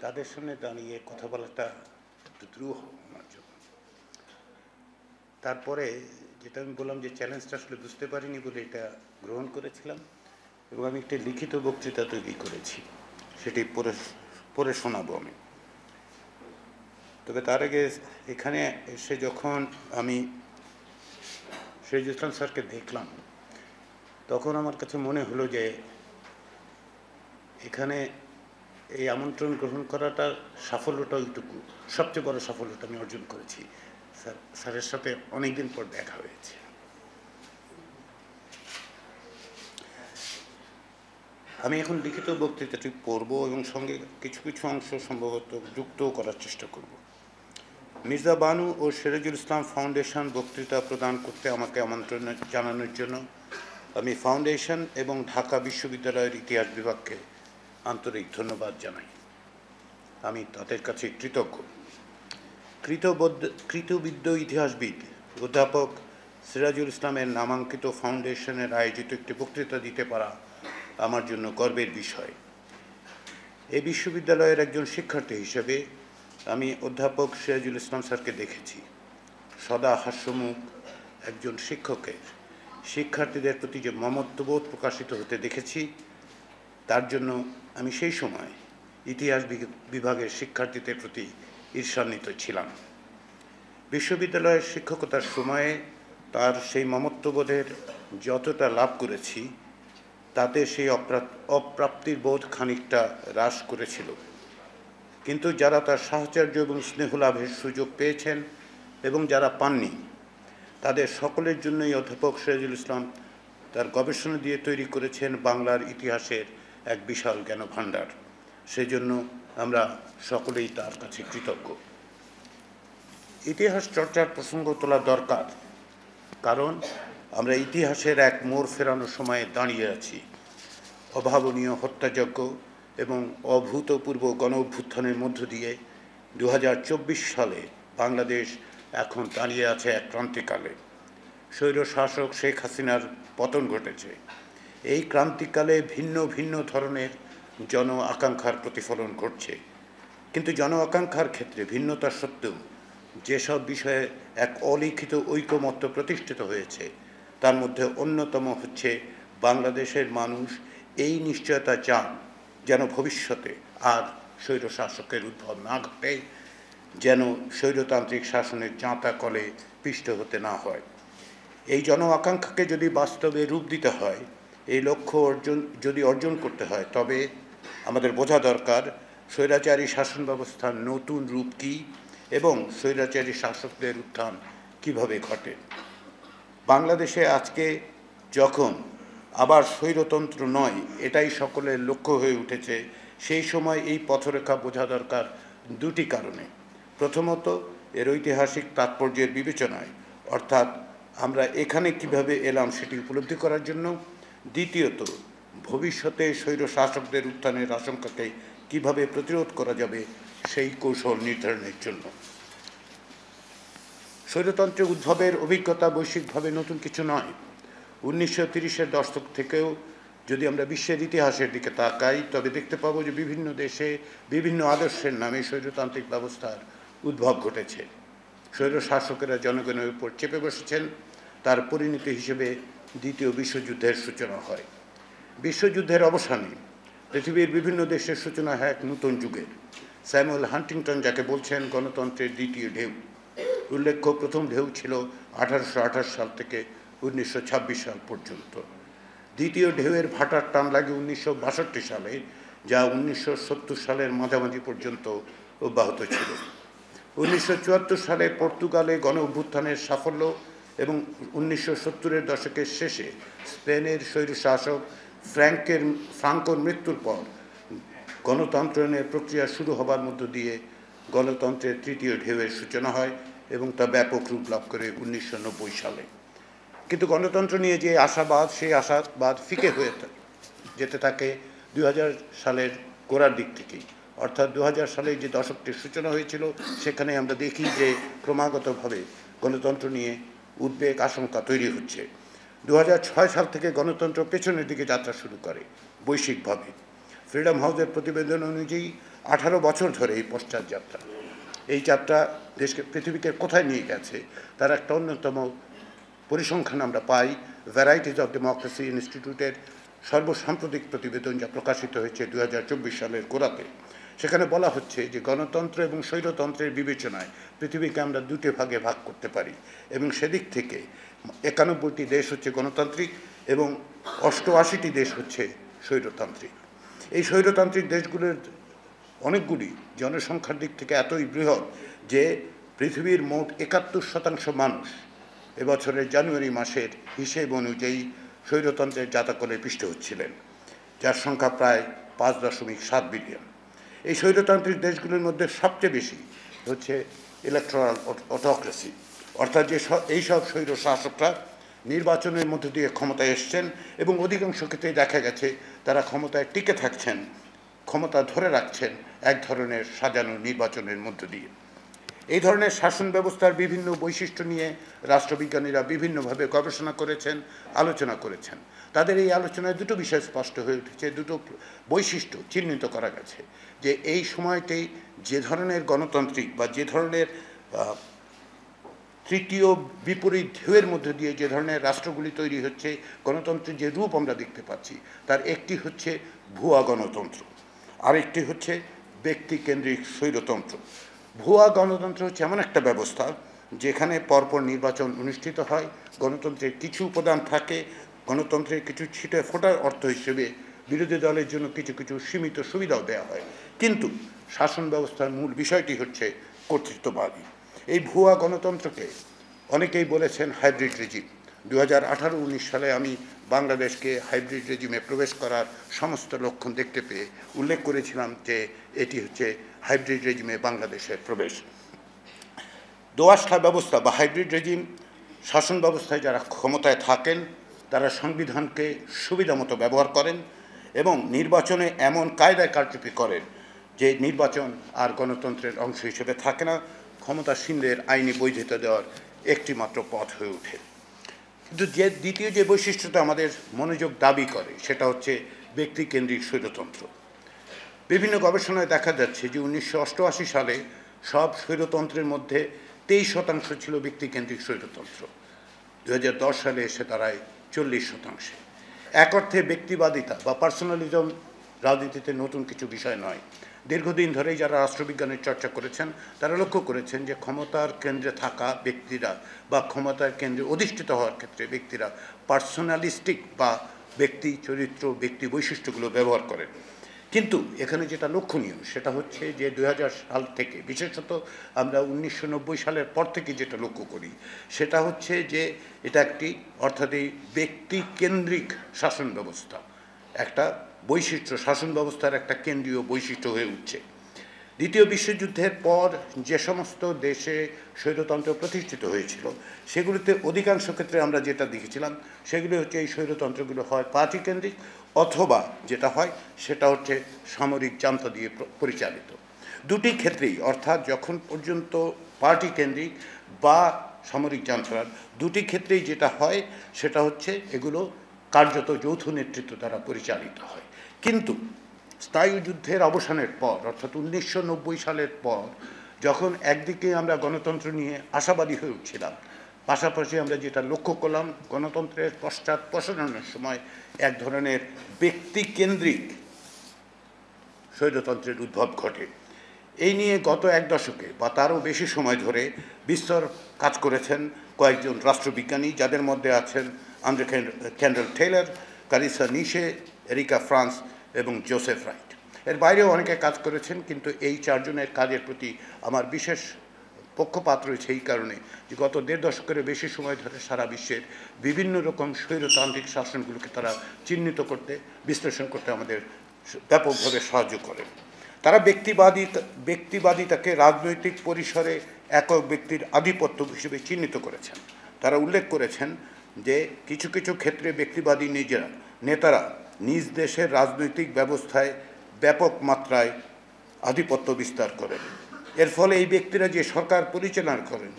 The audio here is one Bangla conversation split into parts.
তাদের সামনে দাঁড়িয়ে কথা বলাটা একটু দ্রুহ আমার জন্য। তারপরে যেটা আমি বললাম যে চ্যালেঞ্জটা আসলে বুঝতে পারিনি বলে এটা গ্রহণ করেছিলাম, এবং আমি একটা লিখিত বক্তৃতা তৈরি করেছি, সেটি পড়ে শোনাবো আমি। তবে তার আগে এখানে এসে যখন আমি শহীদুল ইসলাম স্যারকে দেখলাম, তখন আমার কাছে মনে হলো যে এখানে এই আমন্ত্রণ গ্রহণ করাটার সাফল্যটা ওইটুকু, সবচেয়ে বড় সাফল্যটা আমি অর্জন করেছি। স্যারের সাথে অনেকদিন পর দেখা হয়েছে। আমি এখন লিখিত বক্তৃতাটি পড়ব এবং সঙ্গে কিছু কিছু অংশ সম্ভবত যুক্তও করার চেষ্টা করব। মির্জা বানু ও সিরাজুল ইসলাম ফাউন্ডেশন বক্তৃতা প্রদান করতে আমাকে আমন্ত্রণ জানানোর জন্য আমি ফাউন্ডেশন এবং ঢাকা বিশ্ববিদ্যালয়ের ইতিহাস বিভাগকে আন্তরিক ধন্যবাদ জানাই। আমি তাদের কাছে কৃতজ্ঞ। কৃতবিদ্য ইতিহাসবিদ অধ্যাপক সিরাজুল ইসলামের নামাঙ্কিত ফাউন্ডেশনের আয়োজিত একটি বক্তৃতা দিতে পারা আমার জন্য গর্বের বিষয়। এই বিশ্ববিদ্যালয়ের একজন শিক্ষার্থী হিসেবে আমি অধ্যাপক সিরাজুল ইসলাম স্যারকে দেখেছি। সদা হাস্যমুখ একজন শিক্ষকের শিক্ষার্থীদের প্রতি যে মমত্ববোধ প্রকাশিত হতে দেখেছি, তার জন্য আমি সেই সময় ইতিহাস বিভাগের শিক্ষার্থীদের প্রতি ঈর্ষান্বিত ছিলাম। বিশ্ববিদ্যালয়ের শিক্ষকতার সময়ে তার সেই মমত্ববোধের যতটা লাভ করেছি, তাতে সেই অপ্রাপ্তির বোধ খানিকটা হ্রাস করেছিল। কিন্তু যারা তার সাহচর্য এবং স্নেহ লাভের সুযোগ পেয়েছেন এবং যারা পাননি, তাদের সকলের জন্যই অধ্যাপক সিরাজুল ইসলাম তার গবেষণা দিয়ে তৈরি করেছেন বাংলার ইতিহাসের এক বিশাল জ্ঞানভাণ্ডার। সেজন্য আমরা সকলেই তার কাছে কৃতজ্ঞ। ইতিহাস চর্চার প্রসঙ্গ তোলা দরকার, কারণ আমরা ইতিহাসের এক মোড় ফেরানোর সময়ে দাঁড়িয়ে আছি। অভাবনীয় হত্যাযজ্ঞ এবং অভূতপূর্ব গণ অভ্যুত্থানের মধ্য দিয়ে 2024 সালে বাংলাদেশ এখন দাঁড়িয়ে আছে এক ক্রান্তিকালে। স্বৈরশাসক শেখ হাসিনার পতন ঘটেছে। এই ক্রান্তিকালে ভিন্ন ভিন্ন ধরনের জন আকাঙ্ক্ষার প্রতিফলন ঘটছে, কিন্তু জন আকাঙ্ক্ষার ক্ষেত্রে ভিন্নতা সত্ত্বেও যেসব বিষয়ে এক অলিখিত ঐকমত্য প্রতিষ্ঠিত হয়েছে, তার মধ্যে অন্যতম হচ্ছে বাংলাদেশের মানুষ এই নিশ্চয়তা চান যেন ভবিষ্যতে আর স্বৈরশাসকের উদ্ভব না ঘটে, যেন স্বৈরতান্ত্রিক শাসনের জাঁতা কলে পিষ্ট হতে না হয়। এই জন আকাঙ্ক্ষাকে যদি বাস্তবে রূপ দিতে হয়, এই লক্ষ্য যদি অর্জন করতে হয়, তবে আমাদের বোঝা দরকার স্বৈরাচারী শাসন ব্যবস্থার নতুন রূপ কী এবং স্বৈরাচারী শাসকদের উত্থান কিভাবে ঘটে। বাংলাদেশে আজকে যখন আবার স্বৈরতন্ত্র নয়, এটাই সকলের লক্ষ্য হয়ে উঠেছে, সেই সময় এই পথরেখা বোঝা দরকার দুটি কারণে। প্রথমত, এর ঐতিহাসিক তাৎপর্যের বিবেচনায়, অর্থাৎ আমরা এখানে কিভাবে এলাম সেটি উপলব্ধি করার জন্য। দ্বিতীয়ত, ভবিষ্যতে স্বৈর শাসকদের উত্থানের আশঙ্কাকে কিভাবে প্রতিরোধ করা যাবে সেই কৌশল নির্ধারণের জন্য। স্বৈরতন্ত্রের উদ্ভবের অভিজ্ঞতা বৈশ্বিকভাবে নতুন কিছু নয়। 1930-এর দশক থেকেও যদি আমরা বিশ্বের ইতিহাসের দিকে তাকাই, তবে দেখতে পাবো যে বিভিন্ন দেশে বিভিন্ন আদর্শের নামে স্বৈরতান্ত্রিক ব্যবস্থার উদ্ভব ঘটেছে। স্বৈর শাসকেরা জনগণের উপর চেপে বসেছেন। তার পরিণতি হিসেবে দ্বিতীয় বিশ্বযুদ্ধের সূচনা হয়। বিশ্বযুদ্ধের অবসানে পৃথিবীর বিভিন্ন দেশের সূচনা হয় এক নতুন যুগের। স্যামুয়েল হান্টিংটন যাকে বলছেন গণতন্ত্রের দ্বিতীয় ঢেউ। উল্লেখ্য, প্রথম ঢেউ ছিল 1828 সাল থেকে 1926 সাল পর্যন্ত। দ্বিতীয় ঢেউয়ের ভাটার টান লাগে 1962 সালে, যা 1970 সালের মাঝামাঝি পর্যন্ত অব্যাহত ছিল। 1974 সালে পর্তুগালে গণ অভ্যুত্থানের সাফল্য এবং 1970-এর দশকের শেষে স্পেনের স্বৈরশাসক ফ্রাঙ্কোর মৃত্যুর পর গণতন্ত্রায়নের প্রক্রিয়া শুরু হবার মধ্য দিয়ে গণতন্ত্রের তৃতীয় ঢেউয়ের সূচনা হয় এবং তা ব্যাপক রূপ লাভ করে 1990 সালে। কিন্তু গণতন্ত্র নিয়ে যে আশাবাদ, সেই আশাবাদ ফিকে হয়ে যেতে থাকে 2000 সালের গোড়ার দিক থেকেই। অর্থাৎ 2000 সালে যে দশকটির সূচনা হয়েছিল, সেখানে আমরা দেখি যে ক্রমাগতভাবে গণতন্ত্র নিয়ে উদ্বেগ, আশঙ্কা তৈরি হচ্ছে। 2006 সাল থেকে গণতন্ত্র পেছনের দিকে যাত্রা শুরু করে বৈশ্বিকভাবে। ফ্রিডম হাউসের প্রতিবেদন অনুযায়ী 18 বছর ধরে এই পশ্চাৎযাত্রা, এই যাত্রা দেশকে পৃথিবীকে কোথায় নিয়ে গেছে তার একটা অন্যতম পরিসংখ্যান আমরা পাই ভ্যারাইটিজ অফ ডেমোক্রেসি ইনস্টিটিউটের সর্বসাম্প্রতিক প্রতিবেদন, যা প্রকাশিত হয়েছে 2024 সালের গোড়াতে। সেখানে বলা হচ্ছে যে গণতন্ত্র এবং স্বৈরতন্ত্রের বিবেচনায় পৃথিবীকে আমরা দুটি ভাগে ভাগ করতে পারি, এবং সেদিক থেকে 91টি দেশ হচ্ছে গণতান্ত্রিক এবং 88টি দেশ হচ্ছে স্বৈরতান্ত্রিক। এই স্বৈরতান্ত্রিক দেশগুলোর অনেকগুলি জনসংখ্যার দিক থেকে এতই বৃহৎ যে পৃথিবীর মোট 71% মানুষ এবছরের জানুয়ারি মাসের হিসেব অনুযায়ী স্বৈরতন্ত্রের জাতাকলে পিষ্ট হচ্ছিলেন, যার সংখ্যা প্রায় 5.7 বিলিয়ন। এই স্বৈরতান্ত্রিক দেশগুলির মধ্যে সবচেয়ে বেশি হচ্ছে ইলেকট্রাল অটোক্রেসি, অর্থাৎ যে এইসব স্বৈর শাসকরা নির্বাচনের মধ্য দিয়ে ক্ষমতায় এসছেন এবং অধিকাংশ ক্ষেত্রেই দেখা গেছে তারা ক্ষমতায় টিকে থাকছেন, ক্ষমতা ধরে রাখছেন এক ধরনের সাজানো নির্বাচনের মধ্য দিয়ে। এই ধরনের শাসন ব্যবস্থার বিভিন্ন বৈশিষ্ট্য নিয়ে রাষ্ট্রবিজ্ঞানীরা বিভিন্নভাবে গবেষণা করেছেন, আলোচনা করেছেন। তাদের এই আলোচনায় দুটো বিষয় স্পষ্ট হয়ে উঠেছে, দুটো বৈশিষ্ট্য চিহ্নিত করা গেছে, যে এই সময়তেই যে ধরনের গণতান্ত্রিক বা যে ধরনের তৃতীয় বিপরীত ঢেউয়ের মধ্যে দিয়ে যে ধরনের রাষ্ট্রগুলি তৈরি হচ্ছে, গণতন্ত্রের যে রূপ আমরা দেখতে পাচ্ছি তার একটি হচ্ছে ভুয়া গণতন্ত্র, আরেকটি হচ্ছে ব্যক্তিকেন্দ্রিক স্বৈরতন্ত্র। ভুয়া গণতন্ত্র হচ্ছে এমন একটা ব্যবস্থা যেখানে পরপর নির্বাচন অনুষ্ঠিত হয়, গণতন্ত্রের কিছু উপাদান থাকে, গণতন্ত্রের কিছু ছিটে ফোটার অর্থ হিসেবে বিরোধী দলের জন্য কিছু কিছু সীমিত সুবিধাও দেওয়া হয়, কিন্তু শাসন ব্যবস্থার মূল বিষয়টি হচ্ছে কর্তৃত্ববাদী। এই ভুয়া গণতন্ত্রকে অনেকেই বলেছেন হাইব্রিড রেজিম। 2018-19 সালে আমি বাংলাদেশকে হাইব্রিড রেজিমে প্রবেশ করার সমস্ত লক্ষণ দেখতে পেয়ে উল্লেখ করেছিলাম যে এটি হচ্ছে হাইব্রিড রেজিমে বাংলাদেশের প্রবেশ। দোআঁশলা ব্যবস্থা বা হাইব্রিড রেজিম শাসন ব্যবস্থায় যারা ক্ষমতায় থাকেন তারা সংবিধানকে সুবিধা মতো ব্যবহার করেন এবং নির্বাচনে এমন কায়দায় কারচুপি করেন যে নির্বাচন আর গণতন্ত্রের অংশ হিসেবে থাকে না, ক্ষমতাসীনদের আইনি বৈধতা দেওয়ার একটি মাত্র পথ হয়ে ওঠে। কিন্তু যে দ্বিতীয় যে বৈশিষ্ট্যটা আমাদের মনোযোগ দাবি করে সেটা হচ্ছে ব্যক্তিকেন্দ্রিক স্বৈরতন্ত্র। বিভিন্ন গবেষণায় দেখা যাচ্ছে যে 1988 সালে সব স্বৈরতন্ত্রের মধ্যে 23% ছিল ব্যক্তিকেন্দ্রিক স্বৈরতন্ত্র, 2010 সালে এসে দাঁড়ায় 40%। এক অর্থে ব্যক্তিবাদিতা বা পার্সোনালিজম রাজনীতিতে নতুন কিছু বিষয় নয়। দীর্ঘদিন ধরেই যারা রাষ্ট্রবিজ্ঞানের চর্চা করেছেন তারা লক্ষ্য করেছেন যে ক্ষমতার কেন্দ্রে থাকা ব্যক্তিরা বা ক্ষমতার কেন্দ্রে অধিষ্ঠিত হওয়ার ক্ষেত্রে ব্যক্তিরা পার্সোনালিস্টিক বা ব্যক্তি চরিত্র, ব্যক্তি বৈশিষ্ট্যগুলো ব্যবহার করেন। কিন্তু এখানে যেটা লক্ষণীয় সেটা হচ্ছে যে 2000 সাল থেকে, বিশেষত আমরা 1990 সালের পর থেকে যেটা লক্ষ্য করি সেটা হচ্ছে যে এটা একটি অর্থাৎ এই ব্যক্তিকেন্দ্রিক শাসন ব্যবস্থা একটা বৈশিষ্ট্য, শাসন ব্যবস্থার একটা কেন্দ্রীয় বৈশিষ্ট্য হয়ে উঠছে। দ্বিতীয় বিশ্বযুদ্ধের পর যে সমস্ত দেশে স্বৈরতন্ত্র প্রতিষ্ঠিত হয়েছিল সেগুলিতে অধিকাংশ ক্ষেত্রে আমরা যেটা দেখেছিলাম সেগুলি হচ্ছে এই স্বৈরতন্ত্রগুলো হয় পার্টি কেন্দ্রিক অথবা যেটা হয় সেটা হচ্ছে সামরিক জান্তা দিয়ে পরিচালিত। দুটি ক্ষেত্রেই অর্থাৎ যখন পর্যন্ত পার্টি কেন্দ্রিক বা সামরিক জান্তার দুটি ক্ষেত্রেই যেটা হয় সেটা হচ্ছে এগুলো কার্যত যৌথ নেতৃত্ব দ্বারা পরিচালিত হয়। কিন্তু স্থায়ী যুদ্ধের অবসানের পর অর্থাৎ 1990 সালের পর যখন একদিকে আমরা গণতন্ত্র নিয়ে আশাবাদী হয়ে উঠছিলাম, পাশাপাশি আমরা যেটা লক্ষ্য করলাম গণতন্ত্রের পশ্চাৎপসরণের সময় এক ধরনের ব্যক্তিকেন্দ্রিক স্বৈরতন্ত্রের উদ্ভব ঘটে। এই নিয়ে গত এক দশকে বা তারও বেশি সময় ধরে বিস্তর কাজ করেছেন কয়েকজন রাষ্ট্রবিজ্ঞানী, যাদের মধ্যে আছেন আন্দ্রে কেন্ডেল টেইলর, কারিসা নিশে, এরিকা ফ্রান্স এবং জোসেফ রাইট। এর বাইরেও অনেকে কাজ করেছেন, কিন্তু এই চারজনের কাজের প্রতি আমার বিশেষ পক্ষপাত রয়েছে এই কারণে যে গত দেড় দশকের বেশি সময় ধরে সারা বিশ্বের বিভিন্ন রকম স্বৈরতান্ত্রিক শাসনগুলোকে তারা চিহ্নিত করতে, বিশ্লেষণ করতে আমাদের ব্যাপকভাবে সাহায্য করে। তারা ব্যক্তিবাদিতাকে রাজনৈতিক পরিসরে একক ব্যক্তির আধিপত্য হিসেবে চিহ্নিত করেছেন। তারা উল্লেখ করেছেন যে কিছু কিছু ক্ষেত্রে ব্যক্তিবাদী নেতারা নিজ দেশের রাজনৈতিক ব্যবস্থায় ব্যাপক মাত্রায় আধিপত্য বিস্তার করেন। এর ফলে এই ব্যক্তিরা যে সরকার পরিচালনা করেন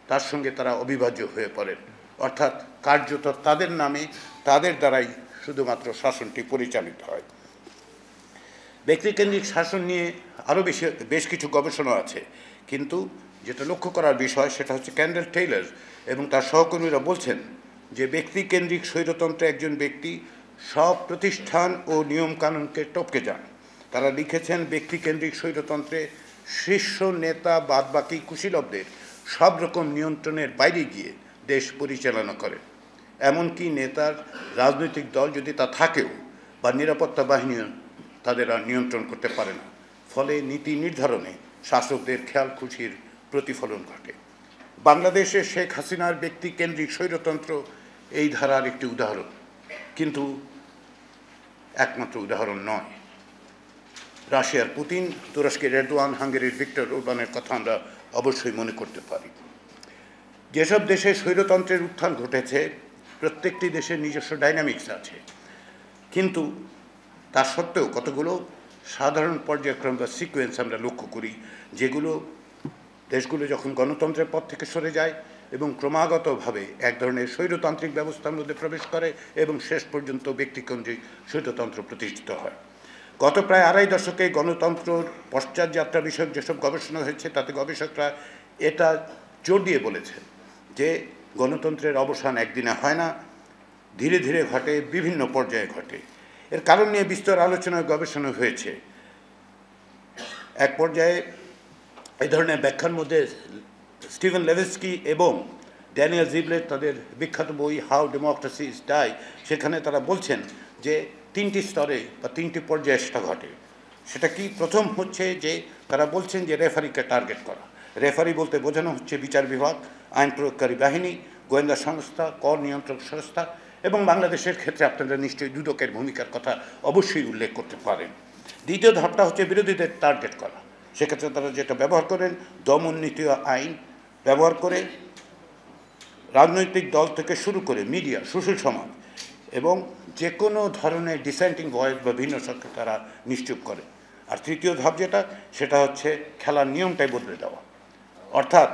তার সঙ্গে তারা অবিভাজ্য হয়ে পড়েন, অর্থাৎ কার্যত তাদের নামে, তাদের দ্বারাই শুধুমাত্র শাসনটি পরিচালিত হয়। ব্যক্তিকেন্দ্রিক শাসন নিয়ে আরও বেশ কিছু গবেষণা আছে, কিন্তু যেটা লক্ষ্য করার বিষয় সেটা হচ্ছে ক্যান্ডেল টেইলর এবং তার সহকর্মীরা বলছেন যে ব্যক্তিকেন্দ্রিক স্বৈরতন্ত্রে একজন ব্যক্তি সব প্রতিষ্ঠান ও নিয়মকানুনকে টপকে যান। তারা লিখেছেন ব্যক্তিকেন্দ্রিক স্বৈরতন্ত্রে শীর্ষ নেতা বাদবাকি কুশীলবদের সব রকম নিয়ন্ত্রণের বাইরে গিয়ে দেশ পরিচালনা করে। এমনকি নেতার রাজনৈতিক দল যদি তা থাকেও বা নিরাপত্তা বাহিনীও তাদের আর নিয়ন্ত্রণ করতে পারে না। ফলে নীতি নির্ধারণে শাসকদের খেয়াল খুশির প্রতিফলন ঘটে। বাংলাদেশে শেখ হাসিনার ব্যক্তিকেন্দ্রিক স্বৈরতন্ত্র এই ধারার একটি উদাহরণ, কিন্তু একমাত্র উদাহরণ নয়। রাশিয়ার পুতিন, তুরস্কের এরদোয়ান, হাঙ্গেরির ভিক্টর ওরবানের কথা আমরা অবশ্যই মনে করতে পারি। যেসব দেশে স্বৈরতন্ত্রের উত্থান ঘটেছে প্রত্যেকটি দেশের নিজস্ব ডাইনামিক্স আছে, কিন্তু তা সত্ত্বেও কতগুলো সাধারণ পর্যায়ক্রম বা সিকোয়েন্স আমরা লক্ষ্য করি, যেগুলো দেশগুলো যখন গণতন্ত্রের পথ থেকে সরে যায় এবং ক্রমাগতভাবে এক ধরনের স্বৈরতান্ত্রিক ব্যবস্থার মধ্যে প্রবেশ করে এবং শেষ পর্যন্ত ব্যক্তিকেন্দ্রিক স্বৈরতন্ত্র প্রতিষ্ঠিত হয়। গত প্রায় আড়াই দশকে গণতন্ত্রর পশ্চাৎযাত্রা বিষয়ক যেসব গবেষণা হয়েছে তাতে গবেষকরা এটা জোর দিয়ে বলেছেন যে গণতন্ত্রের অবসান একদিনে হয় না, ধীরে ধীরে ঘটে, বিভিন্ন পর্যায়ে ঘটে। এর কারণ নিয়ে বিস্তর আলোচনা গবেষণা হয়েছে। এক পর্যায়ে এই ধরনের ব্যাখ্যার মধ্যে স্টিভেন লেভিস্কি এবং ড্যানিয়েল জিবলেট তাদের বিখ্যাত বই হাউ ডেমোক্রেসি ইজ ডাই, সেখানে তারা বলছেন যে তিনটি স্তরে বা তিনটি পর্যায়ে সেটা ঘটে। সেটা কি? প্রথম হচ্ছে যে তারা বলছেন যে রেফারিকে টার্গেট করা। রেফারি বলতে বোঝানো হচ্ছে বিচার বিভাগ, আইন প্রয়োগকারী বাহিনী, গোয়েন্দা সংস্থা, কর নিয়ন্ত্রক সংস্থা, এবং বাংলাদেশের ক্ষেত্রে আপনারা নিশ্চয়ই দুদকের ভূমিকার কথা অবশ্যই উল্লেখ করতে পারেন। দ্বিতীয় ধাপটা হচ্ছে বিরোধীদের টার্গেট করা। সেক্ষেত্রে তারা যেটা ব্যবহার করেন, দমন নীতি আইন ব্যবহার করে রাজনৈতিক দল থেকে শুরু করে মিডিয়া, সুশীল সমাজ এবং যে কোনো ধরনের ডিসেন্টিং ভয়েস বা ভিন্ন শক্তি তারা নিশ্চুপ করে। আর তৃতীয় ধাপ যেটা, সেটা হচ্ছে খেলার নিয়মটাই বদলে দেওয়া, অর্থাৎ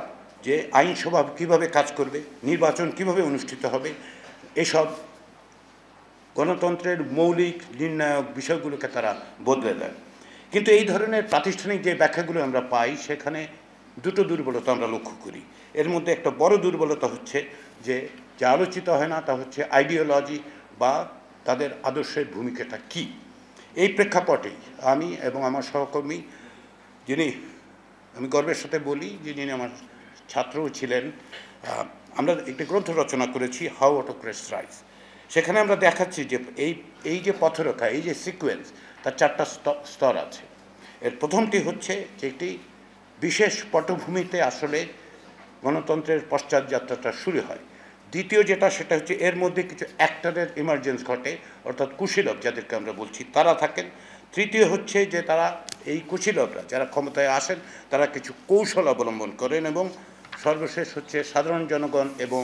যে আইনসভা কীভাবে কাজ করবে, নির্বাচন কিভাবে অনুষ্ঠিত হবে, এসব গণতন্ত্রের মৌলিক নির্ণায়ক বিষয়গুলোকে তারা বদলে দেয়। কিন্তু এই ধরনের প্রাতিষ্ঠানিক যে ব্যাখ্যাগুলো আমরা পাই সেখানে দুটো দুর্বলতা আমরা লক্ষ্য করি। এর মধ্যে একটা বড় দুর্বলতা হচ্ছে যে যা আলোচিত হয় না তা হচ্ছে আইডিওলজি বা তাদের আদর্শের ভূমিকাটা কী। এই প্রেক্ষাপটেই আমি এবং আমার সহকর্মী, যিনি আমি গর্বের সাথে বলি যিনি আমার ছাত্রও ছিলেন, আমরা একটি গ্রন্থ রচনা করেছি হাউ অটোক্রেটস রাইজ। সেখানে আমরা দেখাচ্ছি যে এই যে পথরেখা, এই যে সিকোয়েন্স, তার চারটা স্তর আছে। এর প্রথমটি হচ্ছে যে একটি বিশেষ পটভূমিতে আসলে গণতন্ত্রের পশ্চাৎযাত্রাটা শুরু হয়। দ্বিতীয় যেটা, সেটা হচ্ছে এর মধ্যে কিছু অ্যাক্টরের ইমার্জেন্স ঘটে, অর্থাৎ কুশীলব যাদেরকে আমরা বলছি তারা থাকেন। তৃতীয় হচ্ছে যে তারা এই কুশীলবরা যারা ক্ষমতায় আসেন তারা কিছু কৌশল অবলম্বন করেন, এবং সর্বশেষ হচ্ছে সাধারণ জনগণ এবং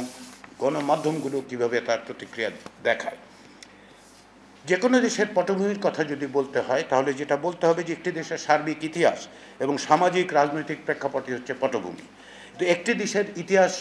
গণমাধ্যমগুলো কীভাবে তার প্রতিক্রিয়া দেখায়। যে কোনো দেশের পটভূমির কথা যদি বলতে হয় তাহলে যেটা বলতে হবে যে একটি দেশের সার্বিক ইতিহাস এবং সামাজিক রাজনৈতিক প্রেক্ষাপটই হচ্ছে পটভূমি। কিন্তু একটি দেশের ইতিহাস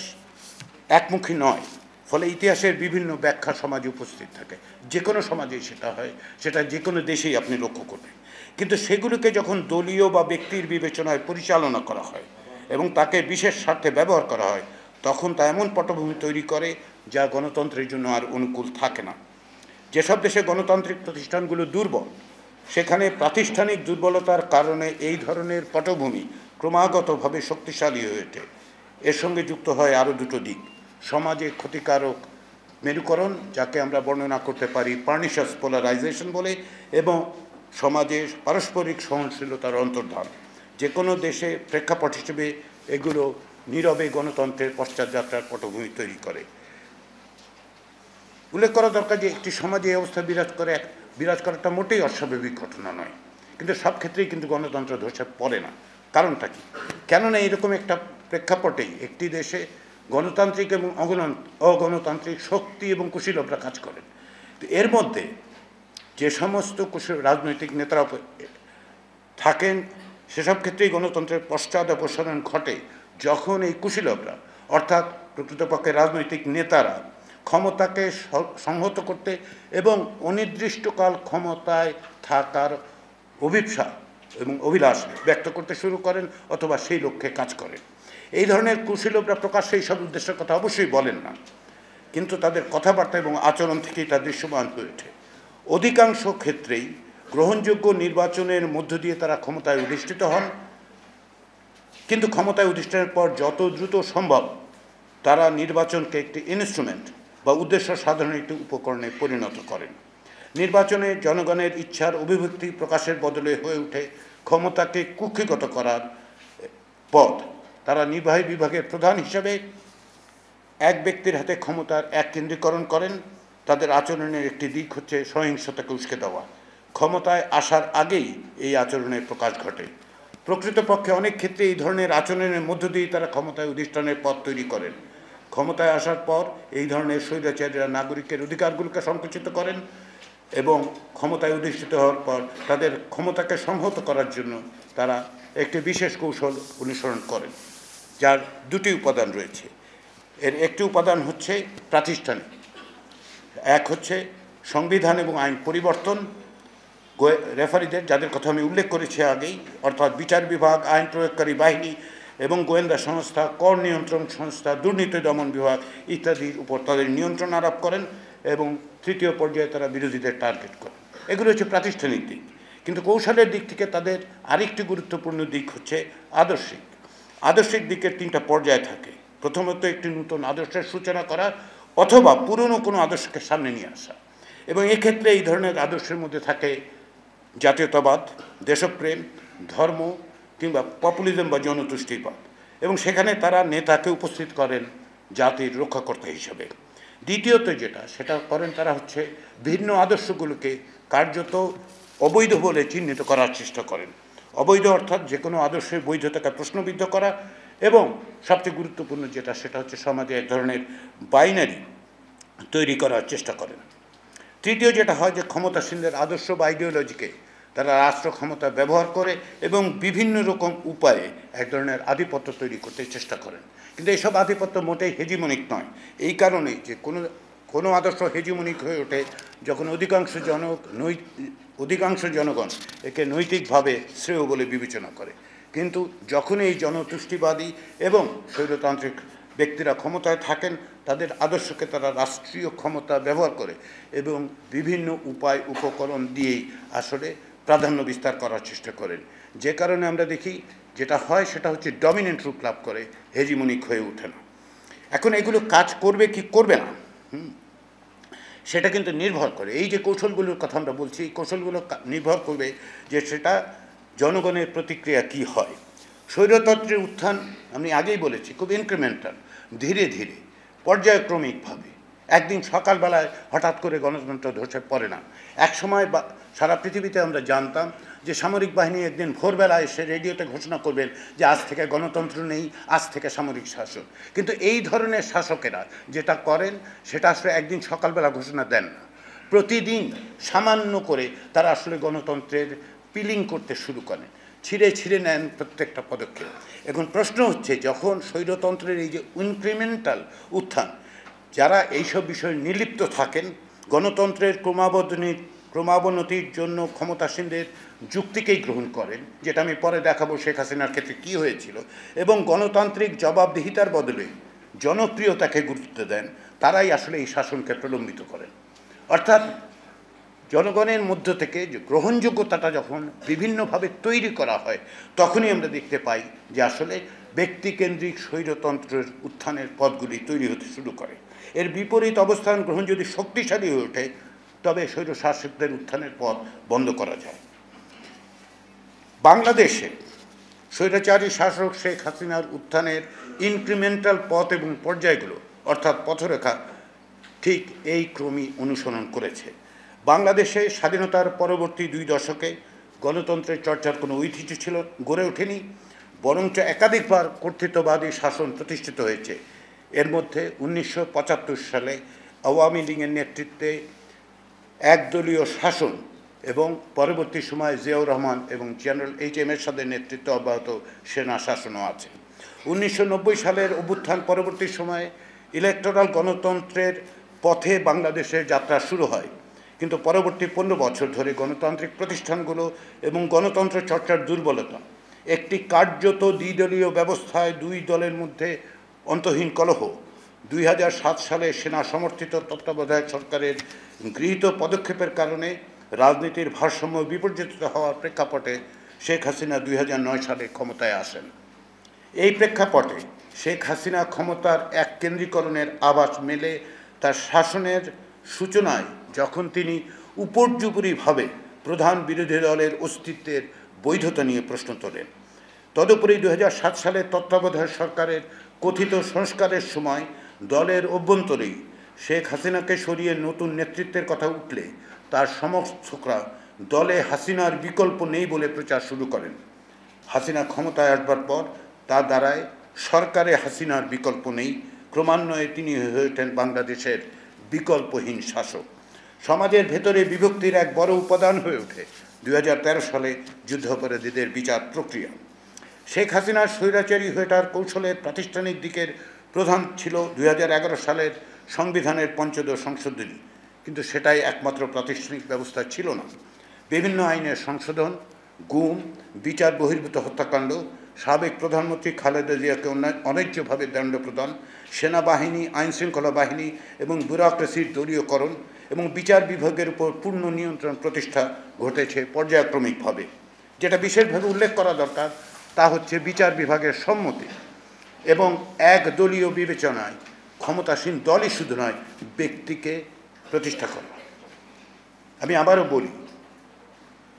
একমুখী নয়, ফলে ইতিহাসের বিভিন্ন ব্যাখ্যা সমাজে উপস্থিত থাকে। যে কোনো সমাজেই সেটা হয়, সেটা যে কোনো দেশেই আপনি লক্ষ্য করবেন। কিন্তু সেগুলোকে যখন দলীয় বা ব্যক্তির বিবেচনায় পরিচালনা করা হয় এবং তাকে বিশেষ স্বার্থে ব্যবহার করা হয়, তখন তা এমন পটভূমি তৈরি করে যা গণতন্ত্রের জন্য আর অনুকূল থাকে না। যেসব দেশে গণতান্ত্রিক প্রতিষ্ঠানগুলো দুর্বল, সেখানে প্রাতিষ্ঠানিক দুর্বলতার কারণে এই ধরনের পটভূমি ক্রমাগতভাবে শক্তিশালী হয়ে ওঠে। এর সঙ্গে যুক্ত হয় আরও দুটো দিক: সমাজে ক্ষতিকারক মেরুকরণ, যাকে আমরা বর্ণনা করতে পারি পার্নিশাস পোলারাইজেশন বলে, এবং সমাজে পারস্পরিক সহনশীলতার অন্তর্ধান। যে কোনো দেশে প্রেক্ষাপট হিসেবে এগুলো নীরবে গণতন্ত্রের পশ্চাৎযাত্রার পটভূমি তৈরি করে। উল্লেখ করা দরকার যে একটি সমাজে এই অবস্থা বিরাজ করাটা মোটেই অস্বাভাবিক ঘটনা নয়, কিন্তু সব ক্ষেত্রেই কিন্তু গণতন্ত্র ধসে পড়ে না। কারণটা কি? কেননা এরকম একটা প্রেক্ষাপটেই একটি দেশে গণতান্ত্রিক এবং অগণতান্ত্রিক শক্তি এবং কুশীলবরা কাজ করেন। তো এর মধ্যে যে সমস্ত রাজনৈতিক নেতারা থাকেন সেসব ক্ষেত্রেই গণতন্ত্রের পশ্চাদপসরণ ঘটে যখন এই কুশীলবরা, অর্থাৎ প্রকৃতপক্ষে রাজনৈতিক নেতারা, ক্ষমতাকে সংহত করতে এবং অনির্দিষ্টকাল ক্ষমতায় থাকার অভিপ্সা এবং অভিলাষ ব্যক্ত করতে শুরু করেন অথবা সেই লক্ষ্যে কাজ করেন। এই ধরনের কুশীলবরা প্রকাশ্যে এইসব উদ্দেশ্যের কথা অবশ্যই বলেন না, কিন্তু তাদের কথাবার্তা এবং আচরণ থেকেই তা দৃশ্যমান হয়ে ওঠে। অধিকাংশ ক্ষেত্রেই গ্রহণযোগ্য নির্বাচনের মধ্য দিয়ে তারা ক্ষমতায় অধিষ্ঠিত হন, কিন্তু ক্ষমতায় অধিষ্ঠানের পর যত দ্রুত সম্ভব তারা নির্বাচনকে একটি ইনস্ট্রুমেন্ট বা উদ্দেশ্য সাধনের একটি উপকরণে পরিণত করেন। নির্বাচনে জনগণের ইচ্ছার অভিব্যক্তি প্রকাশের বদলে হয়ে ওঠে ক্ষমতাকে কুক্ষিগত করার পথ। তারা নির্বাহী বিভাগের প্রধান হিসেবে এক ব্যক্তির হাতে ক্ষমতার এককেন্দ্রীকরণ করেন। তাদের আচরণের একটি দিক হচ্ছে সহিংসতাকে উস্কে দেওয়া। ক্ষমতায় আসার আগেই এই আচরণের প্রকাশ ঘটে। প্রকৃতপক্ষে অনেক ক্ষেত্রে এই ধরনের আচরণের মধ্য দিয়েই তারা ক্ষমতায় অধিষ্ঠানের পথ তৈরি করেন। ক্ষমতায় আসার পর এই ধরনের স্বৈরাচারীরা নাগরিকের অধিকারগুলোকে সংকুচিত করেন এবং ক্ষমতায় অধিষ্ঠিত হওয়ার পর তাদের ক্ষমতাকে সংহত করার জন্য তারা একটি বিশেষ কৌশল অনুসরণ করেন, যার দুটি উপাদান রয়েছে। এর একটি উপাদান হচ্ছে প্রাতিষ্ঠানিক, এক হচ্ছে সংবিধান এবং আইন পরিবর্তন। রেফারিদের, যাদের কথা আমি উল্লেখ করেছি আগেই, অর্থাৎ বিচার বিভাগ, আইন প্রয়োগকারী বাহিনী এবং গোয়েন্দা সংস্থা, কর নিয়ন্ত্রণ সংস্থা, দুর্নীতি দমন বিভাগ ইত্যাদির উপর তাদের নিয়ন্ত্রণ আরোপ করেন এবং তৃতীয় পর্যায়ে তারা বিরোধীদের টার্গেট করেন। এগুলো হচ্ছে প্রাতিষ্ঠানিক দিক। কিন্তু কৌশলের দিক থেকে তাদের আরেকটি গুরুত্বপূর্ণ দিক হচ্ছে আদর্শিক। আদর্শিক দিকের তিনটা পর্যায় থাকে। প্রথমত একটি নতুন আদর্শের সূচনা করা অথবা পুরনো কোনো আদর্শকে সামনে নিয়ে আসা, এবং এক্ষেত্রে এই ধরনের আদর্শের মধ্যে থাকে জাতীয়তাবাদ, দেশপ্রেম, ধর্ম কিংবা পপুলিজম বা জনতুষ্টিবাদ, এবং সেখানে তারা নেতাকে উপস্থিত করেন জাতির রক্ষাকর্তা হিসাবে। দ্বিতীয়ত সেটা করেন তারা হচ্ছে ভিন্ন আদর্শগুলোকে কার্যত অবৈধ বলে চিহ্নিত করার চেষ্টা করেন। অবৈধ অর্থাৎ যে কোনো আদর্শের বৈধতাকে প্রশ্নবিদ্ধ করা, এবং সবচেয়ে গুরুত্বপূর্ণ সেটা হচ্ছে সমাজে এক ধরনের বাইনারি তৈরি করার চেষ্টা করেন। তৃতীয় যেটা হয় যে ক্ষমতাসীনদের আদর্শ বা আইডিওলজিকে তারা রাষ্ট্র ক্ষমতা ব্যবহার করে এবং বিভিন্ন রকম উপায়ে এক ধরনের আধিপত্য তৈরি করতে চেষ্টা করেন। কিন্তু এইসব আধিপত্য মোটেই হেজিমনিক নয়, এই কারণেই যে কোনো আদর্শ হেজিমনিক হয়ে ওঠে যখন অধিকাংশ জনগণ একে নৈতিকভাবে শ্রেয় বলে বিবেচনা করে। কিন্তু যখন এই জনতুষ্টিবাদী এবং স্বৈরতান্ত্রিক ব্যক্তিরা ক্ষমতায় থাকেন, তাদের আদর্শকে তারা রাষ্ট্রীয় ক্ষমতা ব্যবহার করে এবং বিভিন্ন উপায় উপকরণ দিয়েই আসলে প্রাধান্য বিস্তার করার চেষ্টা করেন। যে কারণে আমরা দেখি যেটা হয় সেটা হচ্ছে ডমিনেন্ট রূপ লাভ করে, হেজিমনিক হয়ে ওঠে না। এখন এগুলো কাজ করবে কি করবে না সেটা কিন্তু নির্ভর করে, এই যে কৌশলগুলোর কথা আমরা বলছি, এই কৌশলগুলো নির্ভর করবে যে সেটা জনগণের প্রতিক্রিয়া কি হয়। স্বৈরতন্ত্রের উত্থান আমি আগেই বলেছি খুব ইনক্রিমেন্টাল, ধীরে ধীরে পর্যায়ক্রমিকভাবে। একদিন সকালবেলায় হঠাৎ করে গণতন্ত্র ধসে পড়ে না। এক সময় সারা পৃথিবীতে আমরা জানতাম যে সামরিক বাহিনী একদিন ভোরবেলায় এসে রেডিওতে ঘোষণা করবেন যে আজ থেকে গণতন্ত্র নেই, আজ থেকে সামরিক শাসন। কিন্তু এই ধরনের শাসকেরা যেটা করেন সেটা আসলে একদিন সকালবেলা ঘোষণা দেন না, প্রতিদিন সামান্য করে তারা আসলে গণতন্ত্রের পিলিং করতে শুরু করেন, ছিঁড়ে ছিঁড়ে নেন প্রত্যেকটা পদক্ষেপ। এখন প্রশ্ন হচ্ছে, যখন স্বৈরতন্ত্রের এই যে ইনক্রিমেন্টাল উত্থান, যারা এইসব বিষয়ে নির্লিপ্ত থাকেন, গণতন্ত্রের ক্রমাবনতির জন্য ক্ষমতাসীনদের যুক্তিকেই গ্রহণ করেন, যেটা আমি পরে দেখাবো শেখ হাসিনার ক্ষেত্রে কী হয়েছিল, এবং গণতান্ত্রিক জবাবদিহিতার বদলে জনপ্রিয়তাকে গুরুত্ব দেন, তারাই আসলে এই শাসনকে প্রলম্বিত করেন। অর্থাৎ জনগণের মধ্য থেকে যে গ্রহণযোগ্যতাটা যখন বিভিন্নভাবে তৈরি করা হয়, তখনই আমরা দেখতে পাই যে আসলে ব্যক্তিকেন্দ্রিক স্বৈরতন্ত্রের উত্থানের পথগুলি তৈরি হতে শুরু করে। এর বিপরীত অবস্থান গ্রহণ যদি শক্তিশালী হয়ে ওঠে, তবে স্বৈরশাসকদের উত্থানের পথ বন্ধ করা যায়। বাংলাদেশে স্বৈরাচারী শাসক শেখ হাসিনার উত্থানের ইনক্রিমেন্টাল পথ এবং পর্যায়গুলো, অর্থাৎ পথরেখা, ঠিক এই ক্রমই অনুসরণ করেছে। বাংলাদেশে স্বাধীনতার পরবর্তী 2 দশকে গণতন্ত্রের চর্চার কোনো ঐতিহ্য গড়ে ওঠেনি, বরঞ্চ একাধিকবার কর্তৃত্ববাদী শাসন প্রতিষ্ঠিত হয়েছে। এর মধ্যে 1975 সালে আওয়ামী লীগের নেতৃত্বে একদলীয় শাসন এবং পরবর্তী সময়ে জিয়াউর রহমান এবং জেনারেল এইচ.এম. এরশাদের নেতৃত্বে অব্যাহত সেনা শাসনও আছে। 1990 সালের অভ্যুত্থান পরবর্তী সময়ে ইলেকটোরাল গণতন্ত্রের পথে বাংলাদেশের যাত্রা শুরু হয়, কিন্তু পরবর্তী 15 বছর ধরে গণতান্ত্রিক প্রতিষ্ঠানগুলো এবং গণতন্ত্র চর্চার দুর্বলতা, একটি কার্যত দ্বিদলীয় ব্যবস্থায় দুই দলের মধ্যে অন্তহীন কলহ, 2007 সালে সেনা সমর্থিত তত্ত্বাবধায়ক সরকারের গৃহীত পদক্ষেপের কারণে রাজনীতির ভারসাম্য বিপর্যিত হওয়ার প্রেক্ষাপটে শেখ হাসিনা 2009 সালে ক্ষমতায় আসেন। এই প্রেক্ষাপটে শেখ হাসিনা ক্ষমতার এক কেন্দ্রীকরণের আভাস মেলে তার শাসনের সূচনায়, যখন তিনি উপর্যুপরিভাবে প্রধান বিরোধী দলের অস্তিত্বের বৈধতা নিয়ে প্রশ্ন তোলেন। তদুপরি 2007 সালে তত্ত্বাবধায়ক সরকারের কথিত সংস্কারের সময় দলের অভ্যন্তরেই শেখ হাসিনাকে সরিয়ে নতুন নেতৃত্বের কথা উঠলে তার সমর্থকরা দলে হাসিনার বিকল্প নেই বলে প্রচার শুরু করেন। হাসিনা ক্ষমতায় আসবার পর তা দাঁড়ায় সরকারে হাসিনার বিকল্প নেই। ক্রমান্বয়ে তিনি হয়ে ওঠেন বাংলাদেশের বিকল্পহীন শাসক। সমাজের ভেতরে বিভক্তির এক বড় উপাদান হয়ে ওঠে 2013 সালে যুদ্ধাপরাধীদের বিচার প্রক্রিয়া। শেখ হাসিনার স্বৈরাচারী হয়ে ওঠার কৌশলের প্রাতিষ্ঠানিক দিকের প্রধান ছিল 2011 সালের সংবিধানের পঞ্চদশ সংশোধনী, কিন্তু সেটাই একমাত্র প্রাতিষ্ঠানিক ব্যবস্থা ছিল না। বিভিন্ন আইনের সংশোধন, গুম, বিচার বহির্ভূত হত্যাকাণ্ড, সাবেক প্রধানমন্ত্রী খালেদা জিয়াকে অন্যায্যভাবে দণ্ড প্রদান, সেনাবাহিনী, আইনশৃঙ্খলা বাহিনী এবং ব্যুরোক্রেসির দলীয়করণ এবং বিচার বিভাগের উপর পূর্ণ নিয়ন্ত্রণ প্রতিষ্ঠা ঘটেছে পর্যায়ক্রমিকভাবে। যেটা বিশেষভাবে উল্লেখ করা দরকার তা হচ্ছে বিচার বিভাগের সম্মতি এবং একদলীয় বিবেচনায় ক্ষমতাসীন দলই শুধু নয়, ব্যক্তিকে প্রতিষ্ঠা করা। আমি আবারও বলি,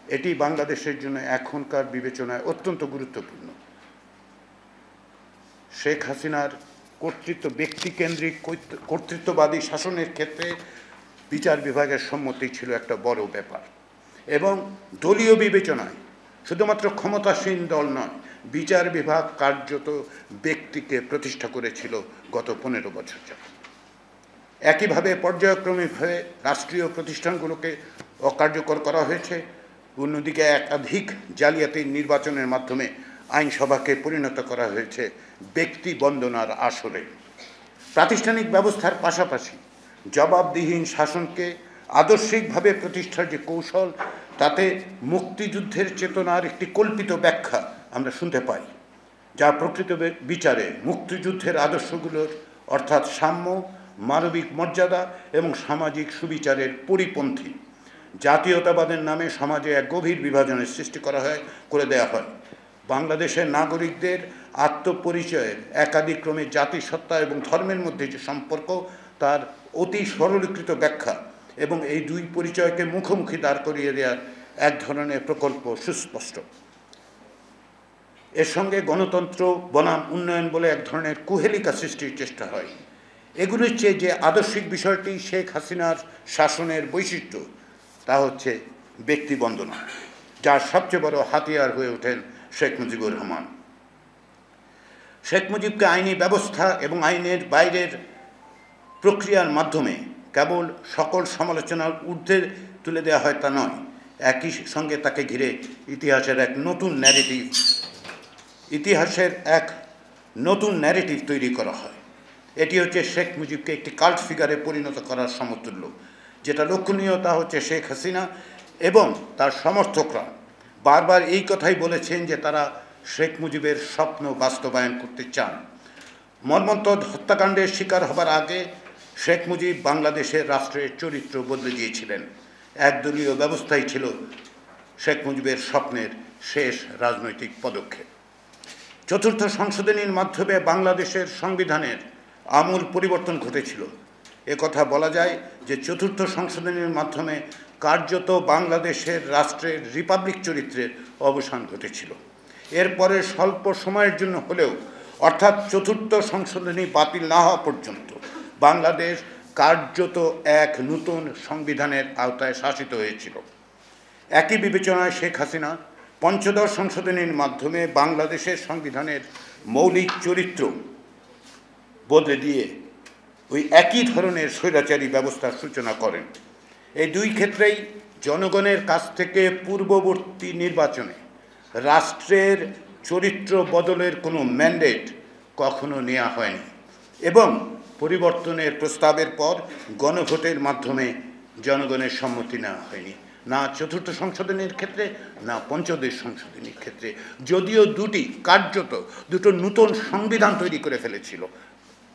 এটি বাংলাদেশের জন্য এখনকার বিবেচনায় অত্যন্ত গুরুত্বপূর্ণ। শেখ হাসিনার ব্যক্তিকেন্দ্রিক কর্তৃত্ববাদী শাসনের ক্ষেত্রে বিচার বিভাগের সম্মতি ছিল একটা বড় ব্যাপার, এবং দলীয় বিবেচনায় শুধুমাত্র ক্ষমতাসীন দল নয়, বিচার বিভাগ কার্যত ব্যক্তিকে প্রতিষ্ঠা করেছিল গত 15 বছর যাবত। একইভাবে পর্যায়ক্রমিকভাবে রাষ্ট্রীয় প্রতিষ্ঠানগুলোকে অকার্যকর করা হয়েছে। অন্যদিকে একাধিক জালিয়াতি নির্বাচনের মাধ্যমে আইনসভাকে পরিণত করা হয়েছে ব্যক্তি বন্দনার আসরে। প্রাতিষ্ঠানিক ব্যবস্থার পাশাপাশি জবাবদিহিন শাসনকে আদর্শিকভাবে প্রতিষ্ঠার যে কৌশল, তাতে মুক্তিযুদ্ধের চেতনার একটি কল্পিত ব্যাখ্যা আমরা শুনতে পাই, যা প্রকৃত বিচারে মুক্তিযুদ্ধের আদর্শগুলোর অর্থাৎ সাম্য, মানবিক মর্যাদা এবং সামাজিক সুবিচারের পরিপন্থী। জাতীয়তাবাদের নামে সমাজে এক গভীর বিভাজনের সৃষ্টি করে দেওয়া হয়। বাংলাদেশের নাগরিকদের আত্মপরিচয়ের একাধিক্রমে জাতিসত্তা এবং ধর্মের মধ্যে যে সম্পর্ক, তার অতি সরলীকৃত ব্যাখ্যা এবং এই দুই পরিচয়কে মুখোমুখি দাঁড় করিয়ে দেওয়ার এক ধরনের প্রকল্প সুস্পষ্ট। এর সঙ্গে গণতন্ত্র বনাম উন্নয়ন বলে এক ধরনের কুহেলিকা সৃষ্টির চেষ্টা হয়। এগুলির চেয়ে যে আদর্শিক বিষয়টি শেখ হাসিনার শাসনের বৈশিষ্ট্য, তা হচ্ছে ব্যক্তি বন্দনা, যার সবচেয়ে বড় হাতিয়ার হয়ে ওঠেন শেখ মুজিবুর রহমান। শেখ মুজিবকে আইনি ব্যবস্থা এবং আইনের বাইরের প্রক্রিয়ার মাধ্যমে কেবল সকল সমালোচনার ঊর্ধ্বে তুলে দেওয়া হয় তা নয়, একই সঙ্গে তাকে ঘিরে ইতিহাসের এক নতুন ন্যারেটিভ তৈরি করা হয়। এটি হচ্ছে শেখ মুজিবকে একটি কাল্ট ফিগারে পরিণত করার সমতুল্য। যেটা লক্ষণীয় তা হচ্ছে শেখ হাসিনা এবং তার সমর্থকরা বারবার এই কথাই বলেছেন যে তারা শেখ মুজিবের স্বপ্ন বাস্তবায়ন করতে চান। মর্মন্তুদ হত্যাকাণ্ডের শিকার হবার আগে শেখ মুজিব বাংলাদেশের রাষ্ট্রের চরিত্র বদলে দিয়েছিলেন। একদলীয় ব্যবস্থাই ছিল শেখ মুজিবের স্বপ্নের শেষ রাজনৈতিক পদক্ষেপ। চতুর্থ সংশোধনীর মাধ্যমে বাংলাদেশের সংবিধানের আমূল পরিবর্তন ঘটেছিল। কথা বলা যায় যে চতুর্থ সংশোধনীর মাধ্যমে কার্যত বাংলাদেশের রাষ্ট্রের রিপাবলিক চরিত্রের অবসান ঘটেছিল। এরপরে স্বল্প সময়ের জন্য হলেও, অর্থাৎ চতুর্থ সংশোধনী বাতিল না হওয়া পর্যন্ত, বাংলাদেশ কার্যত এক নতুন সংবিধানের আওতায় শাসিত হয়েছিল। একই বিবেচনায় শেখ হাসিনা পঞ্চদশ সংশোধনীর মাধ্যমে বাংলাদেশের সংবিধানের মৌলিক চরিত্র বদলে দিয়ে ওই একই ধরনের স্বৈরাচারী ব্যবস্থার সূচনা করেন। এই দুই ক্ষেত্রেই জনগণের কাছ থেকে পূর্ববর্তী নির্বাচনে রাষ্ট্রের চরিত্র বদলের কোনো ম্যান্ডেট কখনো নেওয়া হয়নি এবং পরিবর্তনের প্রস্তাবের পর গণভোটের মাধ্যমে জনগণের সম্মতি নেওয়া হয়নি, না চতুর্থ সংশোধনীর ক্ষেত্রে না পঞ্চদশ সংশোধনীর ক্ষেত্রে, যদিও কার্যত দুটো নূতন সংবিধান তৈরি করে ফেলেছিল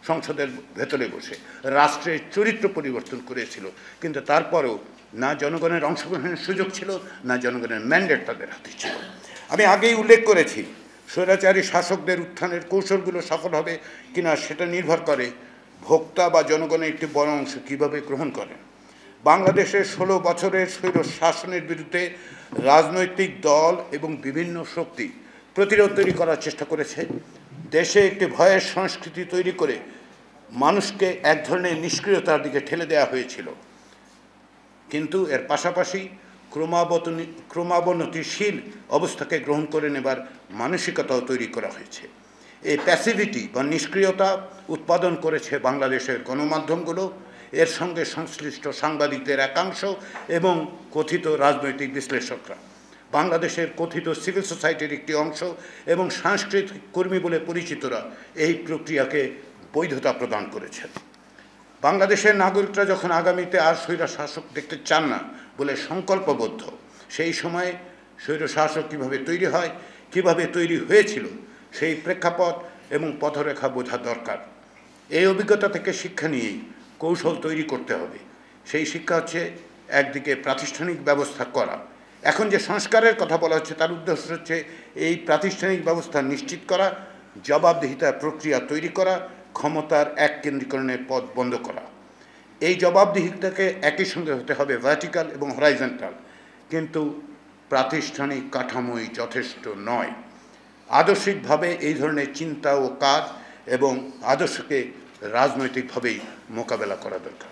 সংসদের ভেতরে বসে, রাষ্ট্রের চরিত্র পরিবর্তন করেছিল, কিন্তু তারপরেও না জনগণের অংশগ্রহণের সুযোগ ছিল, না জনগণের ম্যান্ডেট তাদের হাতে ছিল। আমি আগেই উল্লেখ করেছি, স্বৈরাচারী শাসকদের উত্থানের কৌশলগুলো সফল হবে কিনা সেটা নির্ভর করে ভোক্তা বা জনগণের একটি বড় অংশ কীভাবে গ্রহণ করেন। বাংলাদেশের 16 বছরের স্বৈর শাসনের বিরুদ্ধে রাজনৈতিক দল এবং বিভিন্ন শক্তি প্রতিরোধ তৈরি করার চেষ্টা করেছে। দেশে একটি ভয়ের সংস্কৃতি তৈরি করে মানুষকে এক ধরনের নিষ্ক্রিয়তার দিকে ঠেলে দেওয়া হয়েছিল, কিন্তু এর পাশাপাশি ক্রমাবনতিশীল অবস্থাকে গ্রহণ করে নেবার মানসিকতাও তৈরি করা হয়েছে। এই প্যাসিভিটি বা নিষ্ক্রিয়তা উৎপাদন করেছে বাংলাদেশের গণমাধ্যমগুলো, এর সঙ্গে সংশ্লিষ্ট সাংবাদিকদের একাংশ এবং কথিত রাজনৈতিক বিশ্লেষকরা, বাংলাদেশের কথিত সিভিল সোসাইটির একটি অংশ এবং সাংস্কৃতিক কর্মী বলে পরিচিতরা এই প্রক্রিয়াকে বৈধতা প্রদান করেছেন। বাংলাদেশের নাগরিকরা যখন আগামীতে আর স্বৈর শাসক দেখতে চান না বলে সংকল্পবদ্ধ, সেই সময়ে স্বৈর শাসক কীভাবে তৈরি হয়, কীভাবে তৈরি হয়েছিল, সেই প্রেক্ষাপট এবং পথরেখা বোঝা দরকার। এই অভিজ্ঞতা থেকে শিক্ষা নিয়েই কৌশল তৈরি করতে হবে। সেই শিক্ষা হচ্ছে একদিকে প্রাতিষ্ঠানিক ব্যবস্থা করা। এখন যে সংস্কারের কথা বলা হচ্ছে তার উদ্দেশ্য হচ্ছে এই প্রাতিষ্ঠানিক ব্যবস্থা নিশ্চিত করা, জবাবদিহিতার প্রক্রিয়া তৈরি করা, ক্ষমতার এককেন্দ্রীকরণের পথ বন্ধ করা। এই জবাবদিহিতাকে একই সঙ্গে হতে হবে ভার্টিক্যাল এবং হরাইজন্টাল, কিন্তু প্রাতিষ্ঠানিক কাঠামোই যথেষ্ট নয়। আদর্শিকভাবে এই ধরনের চিন্তা ও কাজ এবং আদর্শকে রাজনৈতিকভাবেই মোকাবেলা করা দরকার।